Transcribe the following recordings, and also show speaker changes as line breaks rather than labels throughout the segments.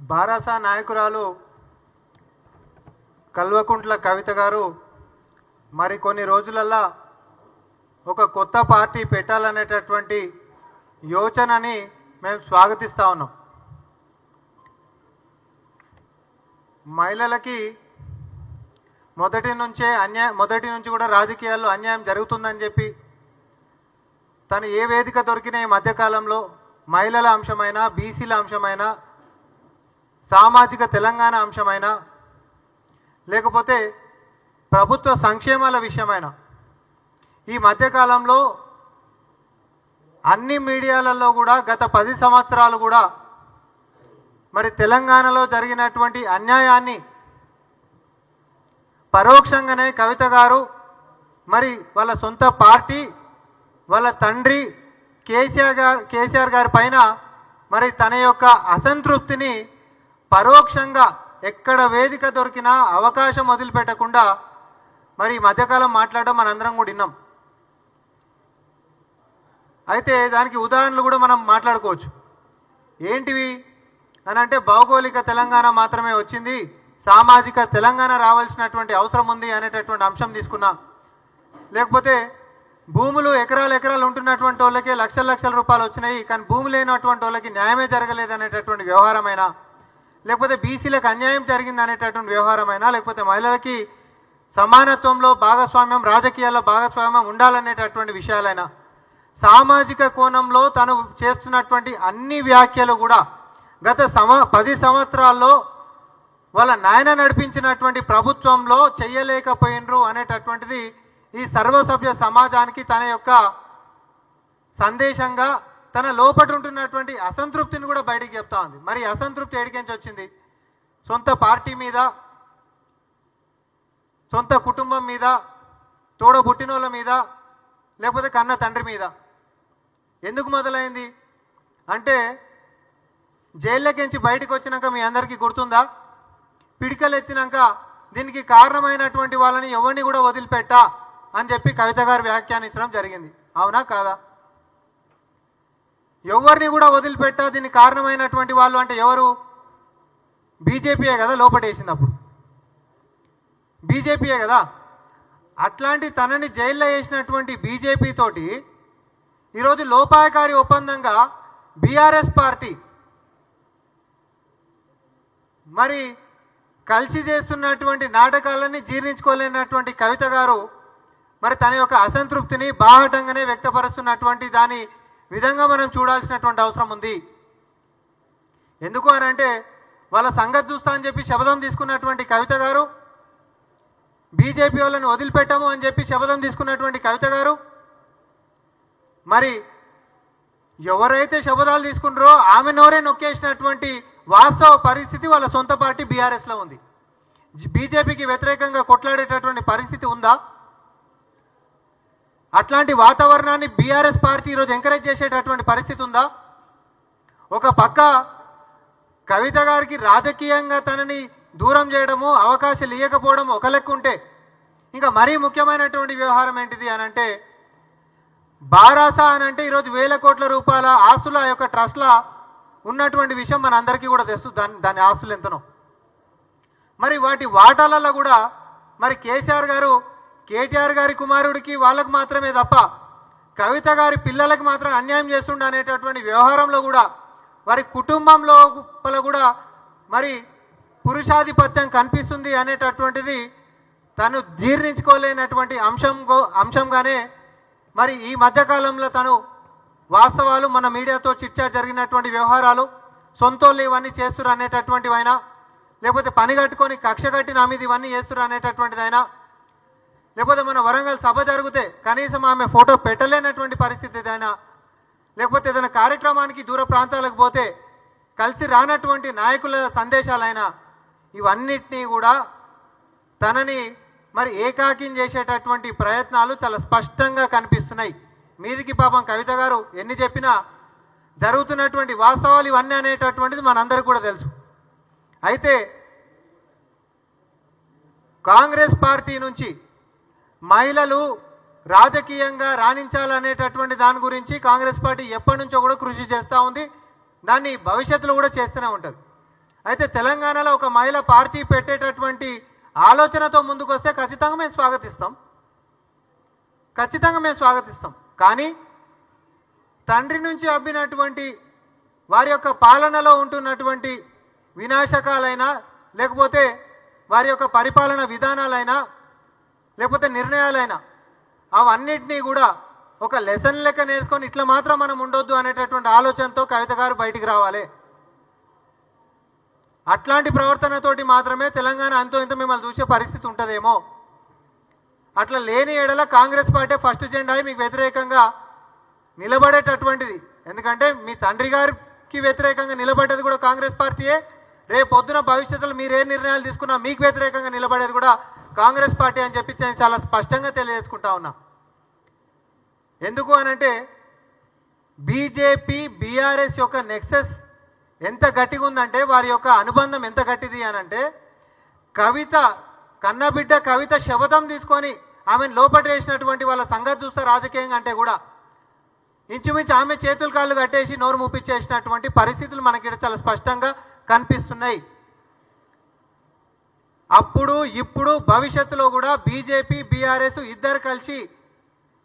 బారాస నాయకురాలు కల్వకుంట్ల కవిత గారు మరికొన్ని రోజులల్లా ఒక కొత్త పార్టీ పెట్టాలనేటటువంటి యోచనని మేము స్వాగతిస్తా ఉన్నాం. మహిళలకి మొదటి నుంచి కూడా రాజకీయాల్లో అన్యాయం జరుగుతుందని చెప్పి తను ఏ వేదిక దొరికిన ఈ మధ్యకాలంలో మహిళల అంశమైన, బీసీల అంశమైన, సామాజిక తెలంగాణ అంశమైన, లేకపోతే ప్రభుత్వ సంక్షేమాల విషయమైన ఈ మధ్యకాలంలో అన్ని మీడియాలలో కూడా గత 10 సంవత్సరాలు కూడా మరి తెలంగాణలో జరిగినటువంటి అన్యాయాన్ని పరోక్షంగానే కవిత గారు మరి వాళ్ళ సొంత పార్టీ, వాళ్ళ తండ్రి కేసీఆర్ గారి పైన మరి తన యొక్క అసంతృప్తిని పరోక్షంగా ఎక్కడ వేదిక దొరికినా అవకాశం వదిలిపెట్టకుండా మరి మధ్యకాలం మాట్లాడడం మనందరం కూడా విన్నాం. అయితే దానికి ఉదాహరణలు కూడా మనం మాట్లాడుకోవచ్చు. ఏంటివి అని అంటే, భౌగోళిక తెలంగాణ మాత్రమే వచ్చింది, సామాజిక తెలంగాణ రావాల్సినటువంటి అవసరం ఉంది అనేటటువంటి అంశం తీసుకున్నా. లేకపోతే భూములు ఎకరాలు ఉంటున్నటువంటి వాళ్ళకే లక్షల రూపాయలు వచ్చినాయి, కానీ భూమి లేనటువంటి వాళ్ళకి న్యాయమే జరగలేదనేటటువంటి వ్యవహారమైనా, లేకపోతే బీసీలకు అన్యాయం జరిగింది అనేటటువంటి వ్యవహారమైనా, లేకపోతే మహిళలకి సమానత్వంలో భాగస్వామ్యం, రాజకీయాల్లో భాగస్వామ్యం ఉండాలనేటటువంటి విషయాలైనా, సామాజిక కోణంలో తను చేస్తున్నటువంటి అన్ని వ్యాఖ్యలు కూడా గత 10 సంవత్సరాల్లో వాళ్ళ నాయన నడిపించినటువంటి ప్రభుత్వంలో చెయ్యలేకపోయినరు అనేటటువంటిది ఈ సర్వసభ్య సమాజానికి తన యొక్క సందేశంగా తన లోపట ఉంటున్నటువంటి అసంతృప్తిని కూడా బయటికి చెప్తా ఉంది. మరి అసంతృప్తి ఎడికించి వచ్చింది? సొంత పార్టీ మీద, సొంత కుటుంబం మీద, తోడబుట్టినోళ్ళ మీద, లేకపోతే కన్న తండ్రి మీద. ఎందుకు మొదలైంది అంటే, జైల్లోకించి బయటకు వచ్చినాక మీ అందరికీ గుర్తుందా, పిడికలు ఎత్తినాక దీనికి కారణమైనటువంటి వాళ్ళని ఎవరిని కూడా వదిలిపెట్టా అని చెప్పి కవిత గారు వ్యాఖ్యానించడం జరిగింది. అవునా కాదా? ఎవరిని కూడా వదిలిపెట్టా దీనికి కారణమైనటువంటి వాళ్ళు అంటే ఎవరు? బీజేపీయే కదా లోపటేసింది. అప్పుడు బీజేపీయే కదా. అట్లాంటి తనని జైల్లో వేసినటువంటి బీజేపీ తోటి ఈరోజు లోపాయకారి ఒప్పందంగా బీఆర్ఎస్ పార్టీ మరి కలిసి చేస్తున్నటువంటి నాటకాలన్నీ జీర్ణించుకోలేనటువంటి కవిత గారు మరి తన యొక్క అసంతృప్తిని బాహటంగానే వ్యక్తపరుస్తున్నటువంటి దాని విధంగా మనం చూడాల్సినటువంటి అవసరం ఉంది. ఎందుకు అని అంటే, వాళ్ళ సంగతి చూస్తా అని చెప్పి శపథం తీసుకున్నటువంటి కవిత గారు, బీజేపీ వాళ్ళని వదిలిపెట్టము అని చెప్పి శపథం తీసుకున్నటువంటి కవిత గారు, మరి ఎవరైతే శపథాలు తీసుకున్నారో ఆమె నోరే నొక్కేసినటువంటి వాస్తవ పరిస్థితి వాళ్ళ సొంత పార్టీ బీఆర్ఎస్లో ఉంది. బీజేపీకి వ్యతిరేకంగా కొట్లాడేటటువంటి పరిస్థితి ఉందా? అట్లాంటి వాతావరణాన్ని బీఆర్ఎస్ పార్టీ ఈరోజు ఎంకరేజ్ చేసేటటువంటి పరిస్థితి ఉందా? ఒక పక్క కవిత గారికి రాజకీయంగా తనని దూరం చేయడము, అవకాశాలు ఇవ్వకపోవడం ఒక లెక్క ఉంటే, ఇంకా మరీ ముఖ్యమైనటువంటి వ్యవహారం ఏంటిది అని అంటే, బారాస అని అంటే ఈరోజు వేల కోట్ల రూపాయల ఆస్తుల యొక్క ట్రస్ట్ల ఉన్నటువంటి విషయం మన అందరికీ కూడా తెలుసు. దాని ఆస్తులు ఎంతనో. మరి వాటి వాటాలలో కూడా మరి కేటీఆర్ గారి కుమారుడికి వాళ్ళకు మాత్రమే తప్ప కవిత గారి పిల్లలకు మాత్రం అన్యాయం చేస్తుండ అనేటటువంటి వ్యవహారంలో కూడా వారి కుటుంబంలో కూడా మరి పురుషాధిపత్యం కనిపిస్తుంది అనేటటువంటిది తను జీర్ణించుకోలేనటువంటి అంశంగానే మరి ఈ మధ్యకాలంలో తను వాస్తవాలు మన మీడియాతో చిట్చాట్ జరిగినటువంటి వ్యవహారాలు, సొంతోళ్ళు ఇవన్నీ చేస్తున్నారు అనేటటువంటివైనా, లేకపోతే పని కట్టుకొని కక్ష కట్టి నా మీద ఇవన్నీ చేస్తున్నారు అనేటటువంటిదైనా, లేకపోతే మన వరంగల్ సభ జరిగితే కనీసం ఆమె ఫోటో పెట్టలేనటువంటి పరిస్థితి అయినా, లేకపోతే ఏదైనా కార్యక్రమానికి దూర ప్రాంతాలకు పోతే కలిసి రానటువంటి నాయకుల సందేశాలైనా, ఇవన్నిటినీ కూడా తనని మరి ఏకాకిం చేసేటటువంటి ప్రయత్నాలు చాలా స్పష్టంగా కనిపిస్తున్నాయి. మీదికి పాపం కవిత గారు ఎన్ని చెప్పినా జరుగుతున్నటువంటి వాస్తవాలు ఇవన్నీ అనేటటువంటిది మనందరికీ కూడా తెలుసు. అయితే కాంగ్రెస్ పార్టీ నుంచి మహిళలు రాజకీయంగా రాణించాలనేటటువంటి దాని గురించి కాంగ్రెస్ పార్టీ ఎప్పటి నుంచో కూడా కృషి చేస్తూ ఉంది. దాన్ని భవిష్యత్తులో కూడా చేస్తూనే ఉంటుంది. అయితే తెలంగాణలో ఒక మహిళ పార్టీ పెట్టేటటువంటి ఆలోచనతో ముందుకు వస్తే ఖచ్చితంగా మేము స్వాగతిస్తాం, ఖచ్చితంగా మేము స్వాగతిస్తాం. కానీ తండ్రి నుంచి అబ్బినటువంటి వారి యొక్క పాలనలో ఉంటున్నటువంటి వినాశకాలైనా, లేకపోతే వారి యొక్క పరిపాలన విధానాలైనా, లేకపోతే నిర్ణయాలైనా అవన్నిటినీ కూడా ఒక లెసన్ లెక్క నేర్చుకొని ఇట్లా మాత్రం మనం ఉండొద్దు అనేటటువంటి ఆలోచనతో కవిత గారు బయటికి రావాలి. అట్లాంటి ప్రవర్తనతోటి మాత్రమే తెలంగాణ అంతో ఇంత మిమ్మల్ని చూసే పరిస్థితి ఉంటుందేమో. అట్లా లేని ఎడల కాంగ్రెస్ పార్టీ ఫస్ట్ జెండా మీకు వ్యతిరేకంగా నిలబడేటటువంటిది. ఎందుకంటే మీ తండ్రి గారికి వ్యతిరేకంగా నిలబడేది కూడా కాంగ్రెస్ పార్టీయే. రేపు పొద్దున భవిష్యత్తులో మీరు ఏ నిర్ణయాలు తీసుకున్నా మీకు వ్యతిరేకంగా నిలబడేది కూడా కాంగ్రెస్ పార్టీ అని చెప్పి నేను చాలా స్పష్టంగా తెలియజేసుకుంటా ఉన్నా. ఎందుకు అనంటే బీజేపీ బీఆర్ఎస్ యొక్క నెక్సెస్ ఎంత గట్టిగా ఉందంటే, వారి యొక్క అనుబంధం ఎంత గట్టిది అనంటే, కవిత కన్నబిడ్డ కవిత శపథం తీసుకొని ఆమెను లోపటేసినటువంటి వాళ్ళ సంగతి చూస్తే రాజకీయంగా అంటే కూడా ఇంచుమించు ఆమె చేతులు కాళ్ళు కట్టేసి నోరు ముప్పించేసినటువంటి పరిస్థితులు మనకి చాలా స్పష్టంగా కనిపిస్తున్నాయి. అప్పుడు ఇప్పుడు భవిష్యత్తులో కూడా బీజేపీ బీఆర్ఎస్ ఇద్దరు కలిసి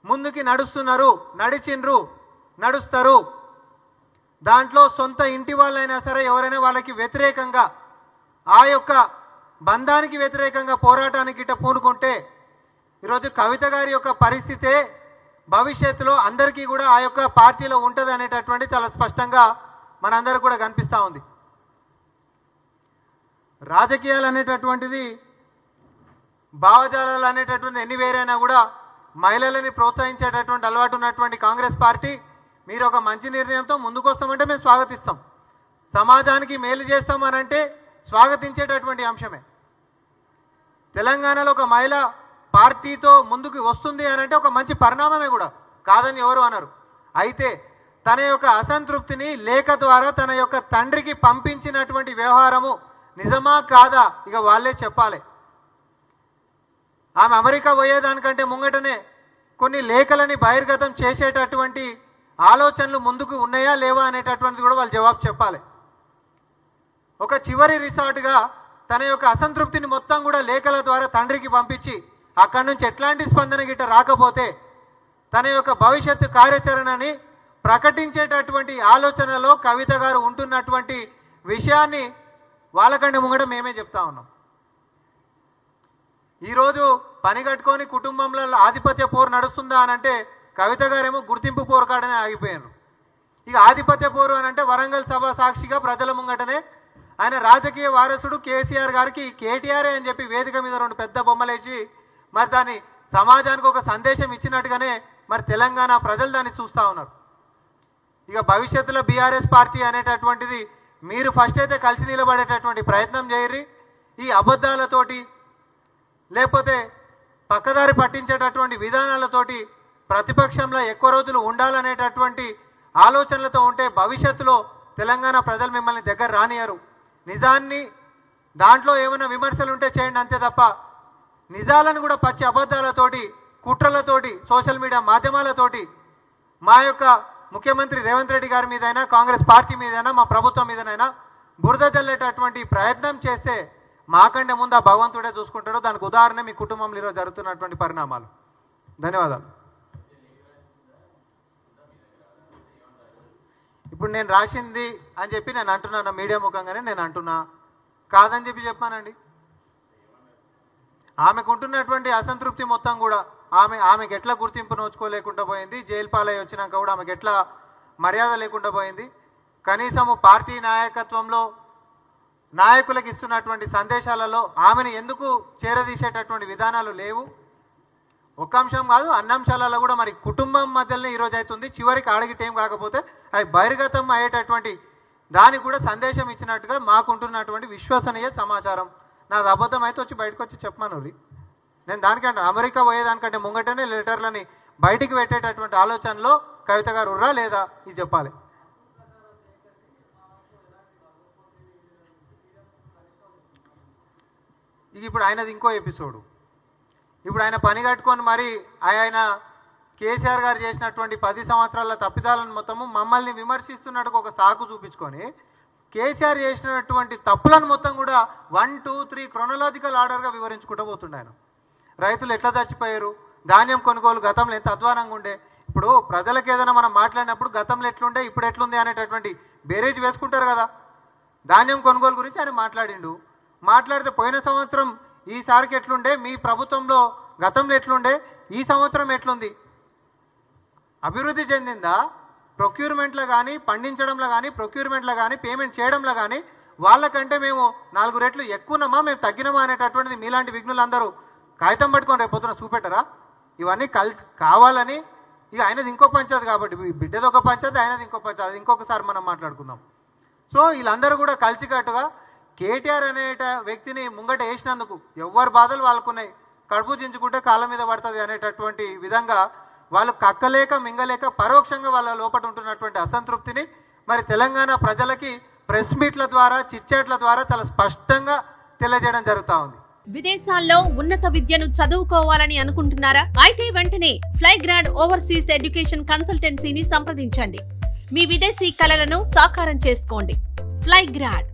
ముందుకి నడుస్తున్నారు, నడిచిండ్రు, నడుస్తారు. దాంట్లో సొంత ఇంటి వాళ్ళైనా సరే ఎవరైనా వాళ్ళకి వ్యతిరేకంగా ఆ యొక్క బంధానికి వ్యతిరేకంగా పోరాటానికి ఇట్ట పూనుకుంటే ఈరోజు కవిత గారి యొక్క పరిస్థితే భవిష్యత్తులో అందరికీ కూడా ఆ యొక్క పార్టీలో ఉంటుంది అనేటటువంటి చాలా స్పష్టంగా మనందరూ కూడా కనిపిస్తూ ఉంది. రాజకీయాలు అనేటటువంటిది, భావజాలాలు అనేటటువంటి ఎన్ని వేరైనా కూడా మహిళలని ప్రోత్సహించేటటువంటి అలవాటు ఉన్నటువంటి కాంగ్రెస్ పార్టీ మీరు ఒక మంచి నిర్ణయంతో ముందుకు వస్తామంటే మేము స్వాగతిస్తాం. సమాజానికి మేలు చేస్తామనంటే స్వాగతించేటటువంటి అంశమే. తెలంగాణలో ఒక మహిళ పార్టీతో ముందుకు వస్తుంది అనంటే ఒక మంచి పరిణామమే కూడా, కాదని ఎవరు అనరు. అయితే తన యొక్క అసంతృప్తిని లేఖ ద్వారా తన యొక్క తండ్రికి పంపించినటువంటి వ్యవహారము నిజమా కాదా ఇక వాళ్ళే చెప్పాలి. ఆమె అమెరికా పోయేదానికంటే ముంగటనే కొన్ని లేఖలని బహిర్గతం చేసేటటువంటి ఆలోచనలు ముందుకు ఉన్నాయా లేవా అనేటటువంటిది కూడా వాళ్ళు జవాబు చెప్పాలి. ఒక చివరి రిసార్ట్గా తన యొక్క అసంతృప్తిని మొత్తం కూడా లేఖల ద్వారా తండ్రికి పంపించి అక్కడి నుంచి ఎట్లాంటి స్పందన గిట్ట రాకపోతే తన యొక్క భవిష్యత్తు కార్యాచరణని ప్రకటించేటటువంటి ఆలోచనలో కవిత గారు ఉంటున్నటువంటి విషయాన్ని వాళ్ళకంటే ముంగట మేమే చెప్తా ఉన్నాం. ఈరోజు పని కట్టుకొని కుటుంబంలో ఆధిపత్య పోరు నడుస్తుందా అనంటే కవిత గారేమో గుర్తింపు పోరు కాడనే ఆగిపోయారు. ఇక ఆధిపత్య పోరు అనంటే వరంగల్ సభ సాక్షిగా ప్రజల ముంగటనే ఆయన రాజకీయ వారసుడు కేసీఆర్ గారికి కేటీఆర్ అని చెప్పి వేదిక మీద రెండు పెద్ద బొమ్మలేసి మరి దాన్ని సమాజానికి ఒక సందేశం ఇచ్చినట్టుగానే మరి తెలంగాణ ప్రజలు దాన్ని చూస్తూ ఉన్నారు. ఇక భవిష్యత్తులో బీఆర్ఎస్ పార్టీ అనేటటువంటిది మీరు ఫస్ట్ అయితే కలిసి నిలబడేటటువంటి ప్రయత్నం చేయరి. ఈ అబద్ధాలతోటి లేకపోతే పక్కదారి పట్టించేటటువంటి విధానాలతోటి ప్రతిపక్షంలో ఎక్కువ రోజులు ఉండాలనేటటువంటి ఆలోచనలతో ఉంటే భవిష్యత్తులో తెలంగాణ ప్రజలు మిమ్మల్ని దగ్గర రానియరు. నిజాన్ని దాంట్లో ఏమైనా విమర్శలు ఉంటే చేయండి అంతే తప్ప నిజాలను కూడా పచ్చి అబద్ధాలతోటి కుట్రలతోటి సోషల్ మీడియా మాధ్యమాలతోటి మా యొక్క ముఖ్యమంత్రి రేవంత్ రెడ్డి గారి మీదైనా కాంగ్రెస్ పార్టీ మీదైనా మా ప్రభుత్వం మీదనైనా బురద చల్లేటటువంటి ప్రయత్నం చేస్తే మాకంటే ముందు ఆ భగవంతుడే చూసుకుంటాడు. దానికి ఉదాహరణ మీ కుటుంబంలో ఈరోజు జరుగుతున్నటువంటి పరిణామాలు. ధన్యవాదాలు. ఇప్పుడు నేను రాసింది అని చెప్పి నేను అంటున్నాను, మీడియా ముఖంగానే నేను అంటున్నా, కాదని చెప్పి చెప్పానండి. ఆమెకు ఉంటున్నటువంటి అసంతృప్తి మొత్తం కూడా ఆమెకు ఎట్లా గుర్తింపు నోచుకోలేకుండా పోయింది, జైలు పాలై వచ్చినాక కూడా ఆమెకు ఎట్లా మర్యాద లేకుండా పోయింది, కనీసము పార్టీ నాయకత్వంలో నాయకులకు ఇస్తున్నటువంటి సందేశాలలో ఆమెను ఎందుకు చేరదీసేటటువంటి విధానాలు లేవు. ఒక అంశం కాదు అన్ని అంశాలలో కూడా మరి కుటుంబం మధ్యలోనే ఈరోజు అవుతుంది. చివరికి అడిగిటేం కాకపోతే అవి బహిర్గతం అయ్యేటటువంటి దానికి కూడా సందేశం ఇచ్చినట్టుగా మాకుంటున్నటువంటి విశ్వసనీయ సమాచారం. నాది అబద్ధం అయితే వచ్చి బయటకు వచ్చి చెప్పమను. నేను దానికంటే అమెరికా పోయేదానికంటే ముంగటనే లెటర్లని బయటికి పెట్టేటటువంటి ఆలోచనలో కవిత గారు ఉర్రా లేదా ఇది చెప్పాలి. ఇప్పుడు ఆయనది ఇంకో ఎపిసోడు. ఇప్పుడు ఆయన పని కట్టుకొని మరి ఆయన కేసీఆర్ గారు చేసినటువంటి 10 సంవత్సరాల తప్పిదాలను మొత్తము మమ్మల్ని విమర్శిస్తున్నట్టుగా ఒక సాకు చూపించుకొని కేసీఆర్ చేసినటువంటి తప్పులను మొత్తం కూడా 1, 2, 3 క్రొనలాజికల్ ఆర్డర్గా వివరించుకుంటూ పోతున్నాను. రైతులు ఎట్లా చచ్చిపోయారు, ధాన్యం కొనుగోలు గతంలో ఎంత అధ్వానంగా ఉండే, ఇప్పుడు ప్రజలకు ఏదైనా మనం మాట్లాడినప్పుడు గతంలో ఎట్లుండే ఇప్పుడు ఎట్లుంది అనేటటువంటి బేరేజ్ వేసుకుంటారు కదా. ధాన్యం కొనుగోలు గురించి ఆయన మాట్లాడితే పోయిన సంవత్సరం ఈసారికి ఎట్లుండే, మీ ప్రభుత్వంలో గతంలో ఎట్లుండే, ఈ సంవత్సరం ఎట్లుంది, అభివృద్ధి చెందిందా? ప్రొక్యూర్మెంట్లో కానీ, పండించడంలో కానీ, ప్రొక్యూర్మెంట్లో కానీ, పేమెంట్ చేయడంలో కానీ వాళ్ళకంటే మేము 4 రెట్లు ఎక్కువనమా, మేము తగ్గినమా అనేటటువంటిది మీలాంటి విఘ్నులందరూ కాగితం పట్టుకొని రేపు పొద్దున చూపెట్టరా? ఇవన్నీ కావాలని ఇక ఆయనది ఇంకో పంచాయతీ కాబట్టి, బిడ్డది ఒక పంచాయతీ, ఆయనది ఇంకో పంచాయతీ, ఇంకొకసారి మనం మాట్లాడుకుందాం. సో వీళ్ళందరూ కూడా కలిసికట్టుగా కేటీఆర్ అనే వ్యక్తిని ముంగట వేసినందుకు ఎవరి బాధలు వాళ్ళకున్నాయి, కడుపు చించుకుంటే కాళ్ళ మీద పడుతుంది అనేటటువంటి విధంగా వాళ్ళు కక్కలేక మింగలేక పరోక్షంగా వాళ్ళ లోపల ఉంటున్నటువంటి అసంతృప్తిని మరి తెలంగాణ ప్రజలకి ప్రెస్ మీట్ల ద్వారా, చిట్చాట్ల ద్వారా చాలా స్పష్టంగా తెలియజేయడం జరుగుతూ ఉంది.
విదేశాల్లో ఉన్నత విద్యను చదువుకోవాలని అనుకుంటున్నారా? అయితే వెంటనే ఫ్లైగ్రాడ్ ఓవర్సీస్ ఎడ్యుకేషన్ కన్సల్టెన్సీని సంప్రదించండి. మీ విదేశీ కలలను సాకారం చేసుకోండి. ఫ్లైగ్రాడ్